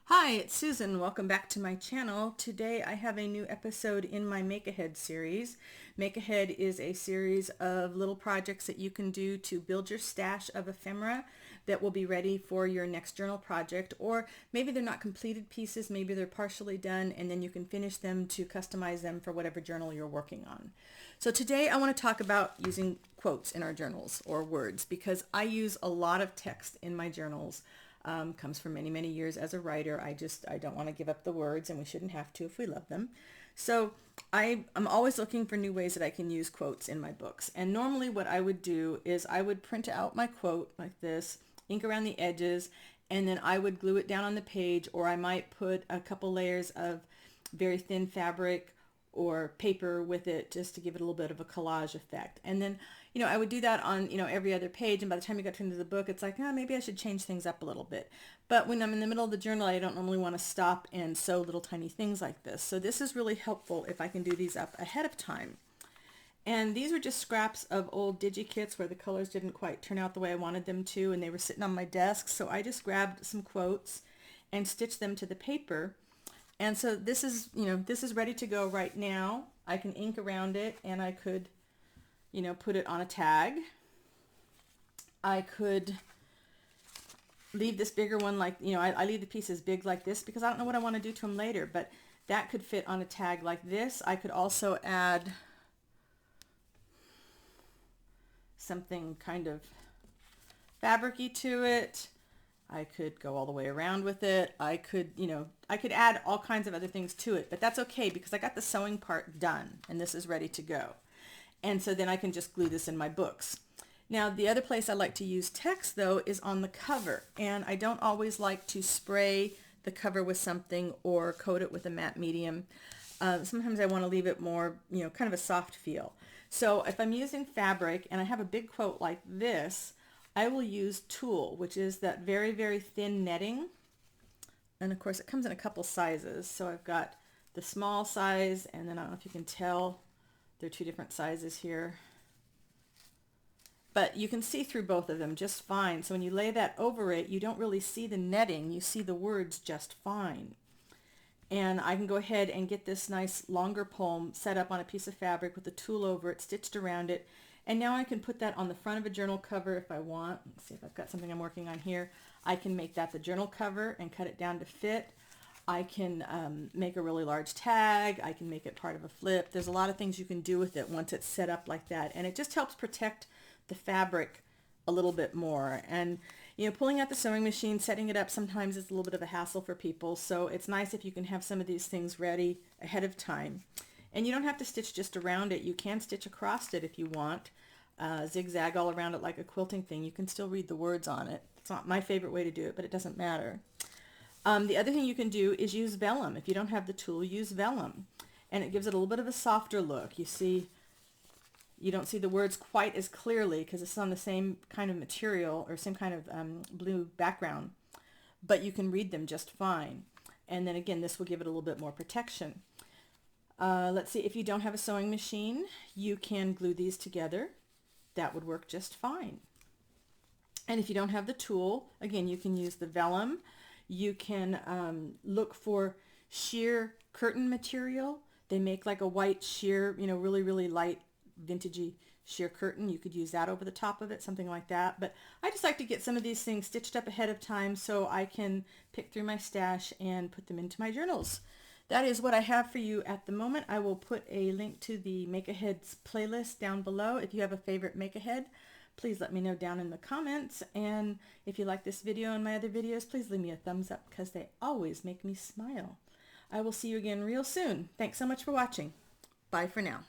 Hi, it's Susan. Welcome back to my channel. Today I have a new episode in my Make Ahead series. Make Ahead is a series of little projects that you can do to build your stash of ephemera that will be ready for your next journal project, or maybe they're not completed pieces, maybe they're partially done, and then you can finish them to customize them for whatever journal you're working on. So today I want to talk about using quotes in our journals or words, because I use a lot of text in my journals. Comes from many, many years as a writer. I don't want to give up the words, and we shouldn't have to if we love them. So I'm always looking for new ways that I can use quotes in my books. And normally what I would do is I would print out my quote like this, ink around the edges, and then I would glue it down on the page, or I might put a couple layers of very thin fabric or paper with it just to give it a little bit of a collage effect. And then, I would do that on, every other page. And by the time you got to the end of the book, it's like, maybe I should change things up a little bit. But when I'm in the middle of the journal, I don't normally want to stop and sew little tiny things like this. So this is really helpful if I can do these up ahead of time. And these are just scraps of old digi-kits where the colors didn't quite turn out the way I wanted them to, and they were sitting on my desk. So I just grabbed some quotes and stitched them to the paper. And so this is, this is ready to go right now. I can ink around it, and I could, put it on a tag. I could leave this bigger one like, I leave the pieces big like this because I don't know what I want to do to them later, but that could fit on a tag like this. I could also add something kind of fabricy to it. I could go all the way around with it. I could, I could add all kinds of other things to it, but that's okay because I got the sewing part done and this is ready to go. And so then I can just glue this in my books. Now, the other place I like to use text though is on the cover, and I don't always like to spray the cover with something or coat it with a matte medium. Sometimes I want to leave it more, kind of a soft feel. So if I'm using fabric and I have a big quote like this, I will use tulle, which is that very, very thin netting. And of course it comes in a couple sizes. So I've got the small size, and then I don't know if you can tell, there are two different sizes here. But you can see through both of them just fine. So when you lay that over it, you don't really see the netting, you see the words just fine. And I can go ahead and get this nice longer poem set up on a piece of fabric with the tulle over it, stitched around it. And now I can put that on the front of a journal cover if I want. Let's see if I've got something I'm working on here. I can make that the journal cover and cut it down to fit. I can make a really large tag. I can make it part of a flip. There's a lot of things you can do with it once it's set up like that. And it just helps protect the fabric a little bit more. And pulling out the sewing machine, setting it up sometimes is a little bit of a hassle for people. So it's nice if you can have some of these things ready ahead of time. And you don't have to stitch just around it. You can stitch across it if you want. Zigzag all around it like a quilting thing. You can still read the words on it. It's not my favorite way to do it, but it doesn't matter. The other thing you can do is use vellum. If you don't have the tulle, use vellum. And it gives it a little bit of a softer look. You see, you don't see the words quite as clearly because it's on the same kind of material or same kind of blue background, but you can read them just fine. And then again, this will give it a little bit more protection. Let's see, if you don't have a sewing machine, you can glue these together. That would work just fine. And if you don't have the tulle, again, you can use the vellum. You can look for sheer curtain material. They make like a white sheer, really, really light vintagey sheer curtain. You could use that over the top of it, something like that. But I just like to get some of these things stitched up ahead of time so I can pick through my stash and put them into my journals. That is what I have for you at the moment. I will put a link to the Make Aheads playlist down below. If you have a favorite Make Ahead, please let me know down in the comments. And if you like this video and my other videos, please leave me a thumbs up because they always make me smile. I will see you again real soon. Thanks so much for watching. Bye for now.